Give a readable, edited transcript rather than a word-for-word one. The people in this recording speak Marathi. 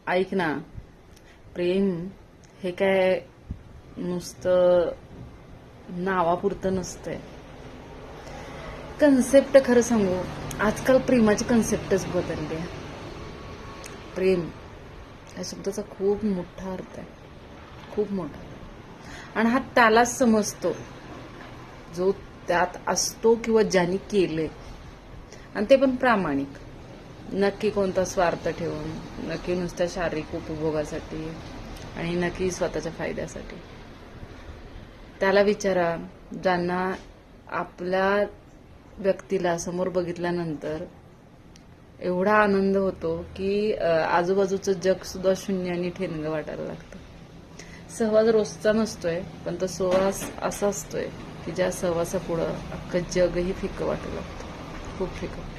ऐक ना, प्रेम हे काय नुसतं नावापुरतं नसतंय. कन्सेप्ट खरं सांगू, आजकाल प्रेमाची कन्सेप्टच बदलली आहे. प्रेम या शब्दाचा खूप मोठा अर्थ आहे, खूप मोठा. आणि हा त्यालाच समजतो जो त्यात असतो किंवा ज्याने केले, आणि ते पण प्रामाणिक. नक्की कोणता स्वार्थ ठेवून, नक्की नुसत्या शारीरिक उपभोगासाठी, आणि नक्की स्वतःच्या फायद्यासाठी. त्याला विचारा ज्यांना आपल्या व्यक्तीला समोर बघितल्यानंतर एवढा आनंद होतो की आजूबाजूचं जग सुद्धा शून्य आणि ठेणगं वाटायला लागतं. सहवास रोजचा नसतोय, पण तो सहवास असा असतोय की ज्या सहवासापुढं अख्खं जगही फिक्कं वाटू लागतं, खूप फिक्कं.